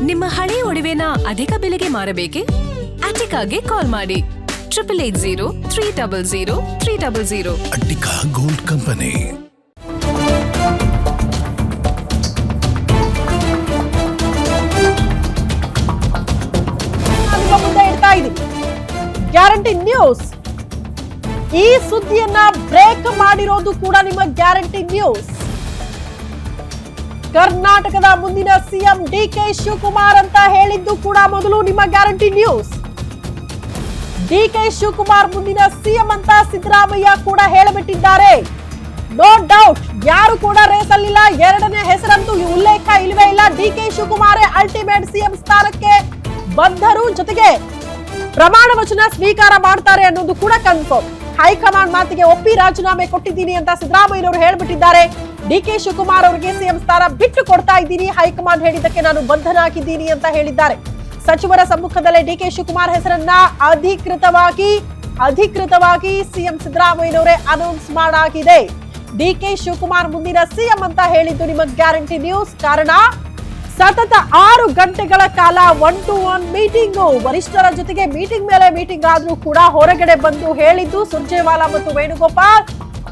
ನಿಮ್ಮ ಹಳೆಯ ಒಡವೆನ ಅಧಿಕ ಬೆಲೆಗೆ ಮಾರಬೇಕೆ? ಅಟಿಕಾಗೆ ಕಾಲ್ ಮಾಡಿ 8880 ಅಟ್ಟಿಕಾ ಗೋಲ್ಡ್ ಕಂಪನಿ. ನಿಮ್ಮ ಮುಂದೆ ಇಡ್ತಾ ಇದ್ದೀವಿ ಗ್ಯಾರಂಟಿ ನ್ಯೂಸ್. ಈ ಸುದ್ದಿಯನ್ನ ಬ್ರೇಕ್ ಮಾಡಿರೋದು ಕೂಡ ನಿಮ್ಮ ಗ್ಯಾರಂಟಿ ನ್ಯೂಸ್. ಕರ್ನಾಟಕದ ಮುಂದಿನ ಸಿಎಂ ಡಿಕೆ ಶಿವಕುಮಾರ್ ಅಂತ ಹೇಳಿದ್ದು ಕೂಡ ಮೊದಲು ನಿಮ್ಮ ಗ್ಯಾರಂಟಿ ನ್ಯೂಸ್. ಡಿಕೆ ಶಿವಕುಮಾರ್ ಮುಂದಿನ ಸಿಎಂ ಅಂತ ಸಿದ್ದರಾಮಯ್ಯ ಕೂಡ ಹೇಳಿಬಿಟ್ಟಿದ್ದಾರೆ. ನೋ ಡೌಟ್, ಯಾರು ಕೂಡ ರೇಸಲ್ಲಿಲ್ಲ. ಎರಡನೇ ಹೆಸರಂತೂ ಉಲ್ಲೇಖ ಇಲ್ಲವೇ ಇಲ್ಲ. ಡಿಕೆ ಶಿವಕುಮಾರ್ ಅಲ್ಟಿಮೇಟ್ ಸಿಎಂ ಸ್ಥಾನಕ್ಕೆ ಬದ್ಧರು, ಜೊತೆಗೆ ಪ್ರಮಾಣ ವಚನ ಸ್ವೀಕಾರ ಮಾಡ್ತಾರೆ ಅನ್ನೋದು ಕೂಡ ಕನ್ಫರ್ಮ್. ಹೈಕಮಾಂಡ್ ಮಾತಿಗೆ ಒಪ್ಪಿ ರಾಜೀನಾಮೆ ಕೊಟ್ಟಿದ್ದೀನಿ ಅಂತ ಸಿದ್ದರಾಮಯ್ಯನವರು ಹೇಳ್ಬಿಟ್ಟಿದ್ದಾರೆ. ಡಿಕೆ ಶಿವಕುಮಾರ್ ಅವರಿಗೆ ಸಿಎಂ ಸ್ಥಾನ ಬಿಟ್ಟು ಕೊಡ್ತಾ ಇದ್ದೀನಿ, ಹೈಕಮಾಂಡ್ ಹೇಳಿದ್ದಕ್ಕೆ ನಾನು ಬದ್ಧನಾಗಿದ್ದೀನಿ ಅಂತ ಹೇಳಿದ್ದಾರೆ. ಸಚಿವರ ಸಮ್ಮುಖದಲ್ಲೇ ಡಿಕೆ ಶಿವಕುಮಾರ್ ಹೆಸರನ್ನ ಅಧಿಕೃತವಾಗಿ ಸಿಎಂ ಸಿದ್ದರಾಮಯ್ಯನವರೇ ಅನೌನ್ಸ್ ಮಾಡಾಗಿದೆ. ಡಿಕೆ ಶಿವಕುಮಾರ್ ಮುಂದಿನ ಸಿಎಂ ಅಂತ ಹೇಳಿದ್ದು ನಿಮ್ಮ ಗ್ಯಾರಂಟಿ ನ್ಯೂಸ್. ಕಾರಣ, ಸತತ 6 ಗಂಟೆಗಳ ಕಾಲ 1-to-1 ಮೀಟಿಂಗು, ವರಿಷ್ಠರ ಜೊತೆಗೆ ಮೀಟಿಂಗ್ ಮೇಲೆ ಮೀಟಿಂಗ್ ಆದ್ರೂ ಕೂಡ ಹೊರಗಡೆ ಬಂದು ಹೇಳಿದ್ದು ಸುರ್ಜೇವಾಲಾ ಮತ್ತು ವೇಣುಗೋಪಾಲ್,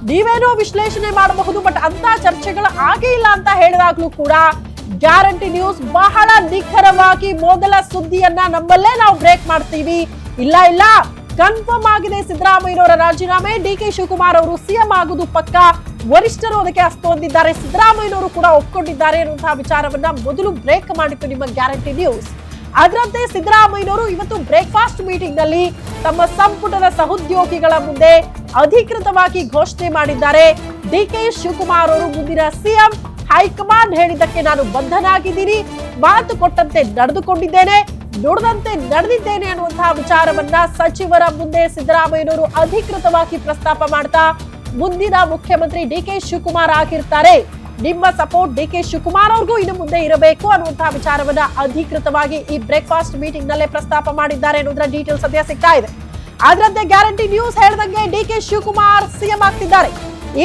ನೀವೇನೋ ವಿಶ್ಲೇಷಣೆ ಮಾಡಬಹುದು, ಬಟ್ ಅಂತ ಚರ್ಚೆಗಳು ಆಗೇ ಇಲ್ಲ ಅಂತ ಹೇಳಿದಾಗ್ಲೂ ಕೂಡ ಗ್ಯಾರಂಟಿ ನ್ಯೂಸ್ ಬಹಳ ನಿಖರವಾಗಿ ಮೊದಲ ಸುದ್ದಿಯನ್ನ ನಮ್ಮಲ್ಲೇ ನಾವು ಬ್ರೇಕ್ ಮಾಡ್ತೀವಿ. ಇಲ್ಲ ಕನ್ಫರ್ಮ್ ಆಗಿದೆ ಸಿದ್ದರಾಮಯ್ಯನವರ ರಾಜೀನಾಮೆ. ಡಿಕೆ ಶಿವಕುಮಾರ್ ಅವರು ಸಿಎಂ ಆಗುದು ಪಕ್ಕ, ವರಿಷ್ಠರು ಅದಕ್ಕೆ ಅಸ್ತು ಹೊಂದಿದ್ದಾರೆ, ಸಿದ್ದರಾಮಯ್ಯನವರು ಕೂಡ ಒಪ್ಕೊಂಡಿದ್ದಾರೆ ಅನ್ನುವಂತಹ ವಿಚಾರವನ್ನ ಮೊದಲು ಬ್ರೇಕ್ ಮಾಡಿತ್ತು ನಿಮ್ಮ ಗ್ಯಾರಂಟಿ ನ್ಯೂಸ್. ಅದರಂತೆ ಸಿದ್ದರಾಮಯ್ಯನವರು ಇವತ್ತು ಬ್ರೇಕ್ಫಾಸ್ಟ್ ಮೀಟಿಂಗ್ ನಲ್ಲಿ ತಮ್ಮ ಸಂಪುಟದ ಸಹೋದ್ಯೋಗಿಗಳ ಮುಂದೆ ಅಧಿಕೃತವಾಗಿ ಘೋಷಣೆ ಮಾಡಿದ್ದಾರೆ. ಡಿಕೆ ಶಿವಕುಮಾರ್ ಅವರು ಮುಂದಿನ ಸಿಎಂ, ಹೈಕಮಾಂಡ್ ಹೇಳಿದ್ದಕ್ಕೆ ನಾನು ಬದ್ಧನಾಗಿದ್ದೀನಿ, ಮಾತು ಕೊಟ್ಟಂತೆ ನಡೆದುಕೊಂಡಿದ್ದೇನೆ, ನುಡಿದಂತೆ ನಡೆದಿದ್ದೇನೆ ಅನ್ನುವಂತಹ ವಿಚಾರವನ್ನ ಸಚಿವರ ಮುಂದೆ ಸಿದ್ದರಾಮಯ್ಯನವರು ಅಧಿಕೃತವಾಗಿ ಪ್ರಸ್ತಾಪ ಮಾಡ್ತಾ ಮುಂದಿನ ಮುಖ್ಯಮಂತ್ರಿ ಡಿಕೆ ಶಿವಕುಮಾರ್ ಆಗಿರ್ತಾರೆ, ನಿಮ್ಮ ಸಪೋರ್ಟ್ ಡಿಕೆ ಶಿವಕುಮಾರ್ ಅವ್ರಿಗೂ ಇನ್ನು ಮುಂದೆ ಇರಬೇಕು ಅನ್ನುವಂತಹ ವಿಚಾರವನ್ನ ಅಧಿಕೃತವಾಗಿ ಈ ಬ್ರೇಕ್ಫಾಸ್ಟ್ ಮೀಟಿಂಗ್ ನಲ್ಲೇ ಪ್ರಸ್ತಾಪ ಮಾಡಿದ್ದಾರೆ ಅನ್ನೋದ್ರ ಡೀಟೇಲ್ಸ್ ಸದ್ಯ ಸಿಗ್ತಾ ಇದೆ. ಅದರಂತೆ ಗ್ಯಾರಂಟಿ ನ್ಯೂಸ್ ಹೇಳಿದಂಗೆ ಡಿಕೆ ಶಿವಕುಮಾರ್ ಸಿಎಂ ಆಗ್ತಿದ್ದಾರೆ.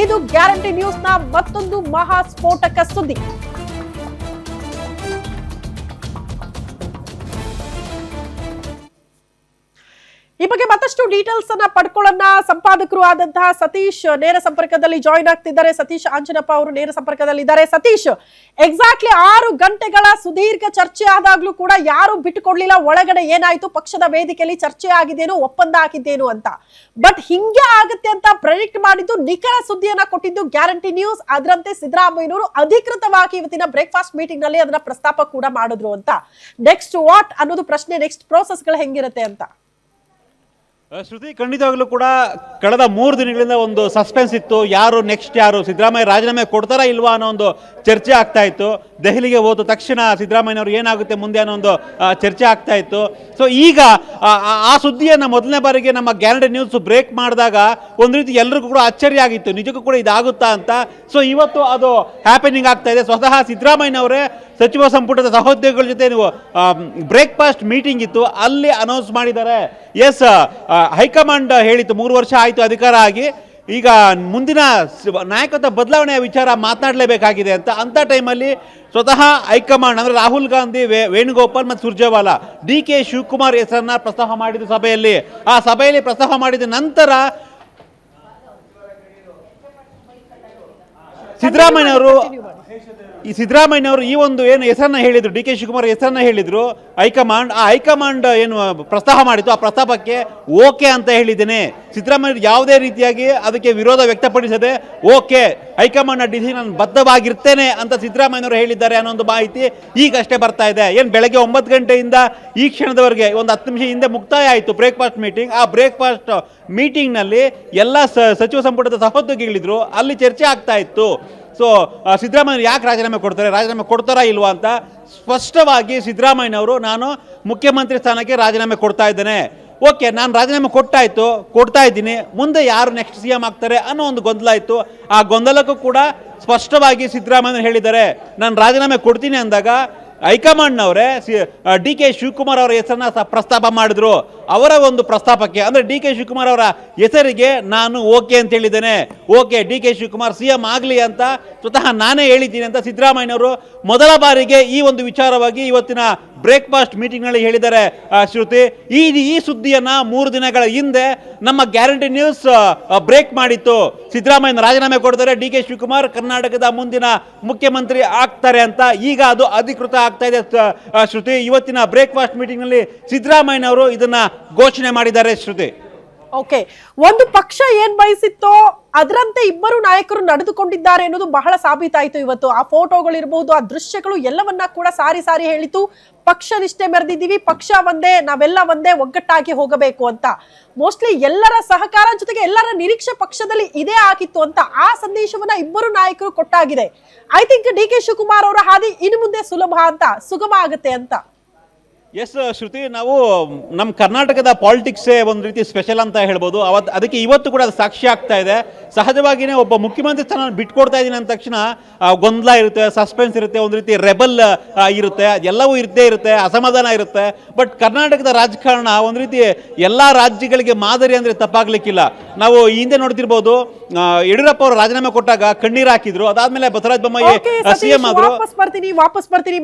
ಇದು ಗ್ಯಾರಂಟಿ ನ್ಯೂಸ್ ನ ಮತ್ತೊಂದು ಮಹಾ ಸ್ಫೋಟಕ ಸುದ್ದಿ. ಈ ಬಗ್ಗೆ ಮತ್ತಷ್ಟು ಡೀಟೇಲ್ಸ್ ಅನ್ನ ಪಡ್ಕೊಳ್ಳೋಣ. ಸಂಪಾದಕರು ಆದಂತಹ ಸತೀಶ್ ನೇರ ಸಂಪರ್ಕದಲ್ಲಿ ಜಾಯಿನ್ ಆಗ್ತಿದ್ದಾರೆ. ಸತೀಶ್ ಆಂಜನಪ್ಪ ಅವರು ನೇರ ಸಂಪರ್ಕದಲ್ಲಿದ್ದಾರೆ. ಸತೀಶ್, ಎಕ್ಸಾಕ್ಟ್ಲಿ 6 ಗಂಟೆಗಳ ಸುದೀರ್ಘ ಚರ್ಚೆ ಆದಾಗ್ಲೂ ಕೂಡ ಯಾರು ಬಿಟ್ಟುಕೊಡ್ಲಿಲ್ಲ. ಒಳಗಡೆ ಏನಾಯ್ತು, ಪಕ್ಷದ ವೇದಿಕೆಯಲ್ಲಿ ಚರ್ಚೆ ಆಗಿದ್ದೇನು, ಒಪ್ಪಂದ ಆಗಿದ್ದೇನು ಅಂತ. ಬಟ್ ಹಿಂಗೆ ಆಗುತ್ತೆ ಅಂತ ಪ್ರೆಡಿಕ್ಟ್ ಮಾಡಿದ್ದು, ನಿಖರ ಸುದ್ದಿಯನ್ನ ಕೊಟ್ಟಿದ್ದು ಗ್ಯಾರಂಟಿ ನ್ಯೂಸ್. ಅದರಂತೆ ಸಿದ್ದರಾಮಯ್ಯನವರು ಅಧಿಕೃತವಾಗಿ ಇವತ್ತಿನ ಬ್ರೇಕ್ಫಾಸ್ಟ್ ಮೀಟಿಂಗ್ ನಲ್ಲಿ ಅದನ್ನ ಪ್ರಸ್ತಾಪ ಕೂಡ ಮಾಡಿದ್ರು ಅಂತ. ನೆಕ್ಸ್ಟ್ ವಾಟ್ ಅನ್ನೋದು ಪ್ರಶ್ನೆ, ನೆಕ್ಸ್ಟ್ ಪ್ರೋಸೆಸ್ ಗಳು ಹೆಂಗಿರುತ್ತೆ ಅಂತ. ಶ್ರುತಿ, ಖಂಡಿತವಾಗ್ಲೂ ಕೂಡ ಕಳೆದ 3 ದಿನಗಳಿಂದ ಒಂದು ಸಸ್ಪೆನ್ಸ್ ಇತ್ತು. ನೆಕ್ಸ್ಟ್ ಯಾರು ಸಿದ್ದರಾಮಯ್ಯ ರಾಜೀನಾಮೆ ಕೊಡ್ತಾರಾ ಇಲ್ವಾ ಅನ್ನೋ ಒಂದು ಚರ್ಚೆ ಆಗ್ತಾ ಇತ್ತು. ದೆಹಲಿಗೆ ಹೋದ ತಕ್ಷಣ ಸಿದ್ದರಾಮಯ್ಯನವರು ಏನಾಗುತ್ತೆ ಮುಂದೆ ಅನ್ನೋ ಒಂದು ಚರ್ಚೆ ಆಗ್ತಾ ಇತ್ತು. ಸೊ ಈಗ ಆ ಸುದ್ದಿಯನ್ನು ಮೊದಲನೇ ಬಾರಿಗೆ ನಮ್ಮ ಗ್ಯಾರಂಟಿ ನ್ಯೂಸ್ ಬ್ರೇಕ್ ಮಾಡಿದಾಗ ಒಂದು ರೀತಿ ಎಲ್ರಿಗೂ ಕೂಡ ಅಚ್ಚರಿ ಆಗಿತ್ತು, ನಿಜಕ್ಕೂ ಕೂಡ ಇದಾಗುತ್ತಾ ಅಂತ. ಸೊ ಇವತ್ತು ಅದು ಹ್ಯಾಪನಿಂಗ್ ಆಗ್ತಾ ಇದೆ. ಸ್ವತಃ ಸಿದ್ದರಾಮಯ್ಯನವರೇ ಸಚಿವ ಸಂಪುಟದ ಸಹೋದ್ಯೋಗಿಗಳ ಜೊತೆ ನೀವು ಬ್ರೇಕ್ಫಾಸ್ಟ್ ಮೀಟಿಂಗ್ ಇತ್ತು, ಅಲ್ಲಿ ಅನೌನ್ಸ್ ಮಾಡಿದ್ದಾರೆ. ಎಸ್, ಹೈಕಮಾಂಡ್ ಹೇಳಿತ್ತು 3 ವರ್ಷ ಆಯಿತು ಅಧಿಕಾರ ಆಗಿ, ಈಗ ಮುಂದಿನ ನಾಯಕತ್ವ ಬದಲಾವಣೆಯ ವಿಚಾರ ಮಾತನಾಡಲೇಬೇಕಾಗಿದೆ ಅಂತ ಟೈಮಲ್ಲಿ ಸ್ವತಃ ಹೈಕಮಾಂಡ್ ಅಂದರೆ ರಾಹುಲ್ ಗಾಂಧಿ, ವೇಣುಗೋಪಾಲ್ ಮತ್ತು ಸುರ್ಜೇವಾಲಾ, ಡಿಕೆ ಶಿವಕುಮಾರ್ ಹೆಸರನ್ನ ಪ್ರಸ್ತಾಪ ಮಾಡಿದ ಸಭೆಯಲ್ಲಿ, ಆ ಸಭೆಯಲ್ಲಿ ಪ್ರಸ್ತಾಪ ಮಾಡಿದ ನಂತರ ಸಿದ್ದರಾಮಯ್ಯನವರು ಈ ಒಂದು ಏನು ಹೆಸರನ್ನ ಹೇಳಿದ್ರು, ಡಿ ಕೆ ಶಿವಕುಮಾರ್ ಹೆಸರನ್ನ ಹೇಳಿದ್ರು ಹೈಕಮಾಂಡ್, ಆ ಹೈಕಮಾಂಡ್ ಏನು ಪ್ರಸ್ತಾಪ ಮಾಡಿತ್ತು ಆ ಪ್ರಸ್ತಾಪಕ್ಕೆ ಓಕೆ ಅಂತ ಹೇಳಿದ್ದೇನೆ. ಸಿದ್ದರಾಮಯ್ಯ ಯಾವುದೇ ರೀತಿಯಾಗಿ ಅದಕ್ಕೆ ವಿರೋಧ ವ್ಯಕ್ತಪಡಿಸದೆ ಓಕೆ, ಹೈಕಮಾಂಡ್ ಡಿಸಿಷನ್ ನಾನು ಬದ್ಧವಾಗಿರ್ತೇನೆ ಅಂತ ಸಿದ್ದರಾಮಯ್ಯನವರು ಹೇಳಿದ್ದಾರೆ ಅನ್ನೋ ಒಂದು ಮಾಹಿತಿ ಈಗಷ್ಟೇ ಬರ್ತಾ ಇದೆ. ಏನು ಬೆಳಗ್ಗೆ 9 ಗಂಟೆಯಿಂದ ಈ ಕ್ಷಣದವರೆಗೆ ಒಂದು 10 ನಿಮಿಷ ಹಿಂದೆ ಮುಕ್ತಾಯ ಆಯಿತು ಬ್ರೇಕ್ಫಾಸ್ಟ್ ಮೀಟಿಂಗ್. ಆ ಬ್ರೇಕ್ಫಾಸ್ಟ್ ಮೀಟಿಂಗ್ನಲ್ಲಿ ಎಲ್ಲ ಸಚಿವ ಸಂಪುಟದ ಸಹೋದ್ಯೋಗಿಗಳಿದ್ರು, ಅಲ್ಲಿ ಚರ್ಚೆ ಆಗ್ತಾ ಇತ್ತು. ಸೊ ಸಿದ್ದರಾಮಯ್ಯ ಯಾಕೆ ರಾಜೀನಾಮೆ ಕೊಡ್ತಾರಾ ಇಲ್ವಾ ಅಂತ ಸ್ಪಷ್ಟವಾಗಿ ಸಿದ್ದರಾಮಯ್ಯನವರು ನಾನು ಮುಖ್ಯಮಂತ್ರಿ ಸ್ಥಾನಕ್ಕೆ ರಾಜೀನಾಮೆ ಕೊಡ್ತಾ ಇದ್ದೇನೆ, ಓಕೆ ನಾನು ರಾಜೀನಾಮೆ ಕೊಡ್ತಾ ಇದ್ದೀನಿ, ಮುಂದೆ ಯಾರು ನೆಕ್ಸ್ಟ್ CM ಆಗ್ತಾರೆ ಅನ್ನೋ ಒಂದು ಗೊಂದಲ ಇತ್ತು. ಆ ಗೊಂದಲಕ್ಕೂ ಕೂಡ ಸ್ಪಷ್ಟವಾಗಿ ಸಿದ್ದರಾಮಯ್ಯ ಹೇಳಿದ್ದಾರೆ, ನಾನು ರಾಜೀನಾಮೆ ಕೊಡ್ತೀನಿ ಅಂದಾಗ ಹೈಕಮಾಂಡ್ನವರೇ ಡಿ ಕೆ ಶಿವಕುಮಾರ್ ಅವರ ಹೆಸರನ್ನ ಪ್ರಸ್ತಾಪ ಮಾಡಿದ್ರು. ಅವರ ಒಂದು ಪ್ರಸ್ತಾಪಕ್ಕೆ ಅಂದರೆ ಡಿ ಕೆ ಶಿವಕುಮಾರ್ ಅವರ ಹೆಸರಿಗೆ ನಾನು ಓಕೆ ಅಂತ ಹೇಳಿದ್ದೇನೆ, okay D K Shivakumar CM ಆಗಲಿ ಅಂತ ಸ್ವತಃ ನಾನೇ ಹೇಳಿದ್ದೀನಿ ಅಂತ ಸಿದ್ದರಾಮಯ್ಯನವರು ಮೊದಲ ಬಾರಿಗೆ ಈ ಒಂದು ವಿಚಾರವಾಗಿ ಇವತ್ತಿನ ಬ್ರೇಕ್ಫಾಸ್ಟ್ ಮೀಟಿಂಗ್ ನಲ್ಲಿ ಹೇಳಿದ್ದಾರೆ ಶ್ರುತಿ. ಈ ಸುದ್ದಿಯನ್ನ 3 ದಿನಗಳ ಹಿಂದೆ ನಮ್ಮ ಗ್ಯಾರಂಟಿ ನ್ಯೂಸ್ ಬ್ರೇಕ್ ಮಾಡಿತ್ತು. ಸಿದ್ದರಾಮಯ್ಯ ರಾಜೀನಾಮೆ ಕೊಡ್ತಾರೆ, ಡಿ ಕೆ ಶಿವಕುಮಾರ್ ಕರ್ನಾಟಕದ ಮುಂದಿನ ಮುಖ್ಯಮಂತ್ರಿ ಆಗ್ತಾರೆ ಅಂತ. ಈಗ ಅದು ಅಧಿಕೃತ ಆಗ್ತಾ ಇದೆ ಶ್ರುತಿ. ಇವತ್ತಿನ ಬ್ರೇಕ್ಫಾಸ್ಟ್ ಮೀಟಿಂಗ್ ನಲ್ಲಿ ಸಿದ್ದರಾಮಯ್ಯನವರು ಇದನ್ನ ಘೋಷಣೆ ಮಾಡಿದ್ದಾರೆ ಶ್ರುತಿ. ಓಕೆ, ಒಂದು ಪಕ್ಷ ಏನ್ ಬಯಸಿತ್ತೋ ಅದರಂತೆ ಇಬ್ಬರು ನಾಯಕರು ನಡೆದುಕೊಂಡಿದ್ದಾರೆ ಅನ್ನೋದು ಬಹಳ ಸಾಬೀತಾಯಿತು ಇವತ್ತು. ಆ ಫೋಟೋಗಳಿರಬಹುದು, ಆ ದೃಶ್ಯಗಳು ಎಲ್ಲವನ್ನ ಕೂಡ ಸಾರಿ ಸಾರಿ ಹೇಳಿತು. ಪಕ್ಷ ನಿಷ್ಠೆ ಮೆರೆದಿದ್ದೀವಿ, ಪಕ್ಷ ಒಂದೇ, ನಾವೆಲ್ಲ ಒಂದೇ, ಒಗ್ಗಟ್ಟಾಗಿ ಹೋಗಬೇಕು ಅಂತ. ಮೋಸ್ಟ್ಲಿ ಎಲ್ಲರ ಸಹಕಾರ ಜೊತೆಗೆ ಎಲ್ಲರ ನಿರೀಕ್ಷೆ ಪಕ್ಷದಲ್ಲಿ ಇದೇ ಆಗಿತ್ತು ಅಂತ ಆ ಸಂದೇಶವನ್ನ ಇಬ್ಬರು ನಾಯಕರು ಕೊಟ್ಟಾಗಿದೆ. I think D K Shivakumar ಅವರ ಹಾದಿ ಇನ್ನು ಮುಂದೆ ಸುಗಮ ಆಗುತ್ತೆ ಅಂತ. ಎಸ್ ಶ್ರುತಿ, ನಾವು ನಮ್ಮ ಕರ್ನಾಟಕದ ಪಾಲಿಟಿಕ್ಸೇ ಒಂದು ರೀತಿ ಸ್ಪೆಷಲ್ ಅಂತ ಹೇಳ್ಬೋದು. ಅದಕ್ಕೆ ಇವತ್ತು ಕೂಡ ಅದು ಸಾಕ್ಷಿ ಆಗ್ತಾ ಇದೆ. ಸಹಜವಾಗಿಯೇ ಒಬ್ಬ ಮುಖ್ಯಮಂತ್ರಿ ಸ್ಥಾನ ಬಿಟ್ಕೊಡ್ತಾ ಇದ್ದೀನಿ ಅಂದ ತಕ್ಷಣ ಗೊಂದಲ ಇರುತ್ತೆ, ಸಸ್ಪೆನ್ಸ್ ಇರುತ್ತೆ, ಒಂದು ರೀತಿ ರೆಬಲ್ ಇರುತ್ತೆ, ಎಲ್ಲವೂ ಇರುತ್ತೆ, ಅಸಮಾಧಾನ ಇರುತ್ತೆ. ಬಟ್ ಕರ್ನಾಟಕದ ರಾಜಕಾರಣ ಒಂದು ರೀತಿ ಎಲ್ಲ ರಾಜ್ಯಗಳಿಗೆ ಮಾದರಿ ಅಂದರೆ ತಪ್ಪಾಗ್ಲಿಕ್ಕಿಲ್ಲ. ನಾವು ಈ ಹಿಂದೆ ನೋಡ್ತಿರ್ಬೋದು, ಯಡಿಯೂರಪ್ಪ ಅವರು ರಾಜೀನಾಮೆ ಕೊಟ್ಟಾಗ ಕಣ್ಣೀರು ಹಾಕಿದ್ರು. ಅದಾದ್ಮೇಲೆ ಬಸವರಾಜ ಬೊಮ್ಮಾಯಿ ಸಿಎಂ ಆದ್ರು. ವಾಪಸ್ ಬರ್ತೀನಿ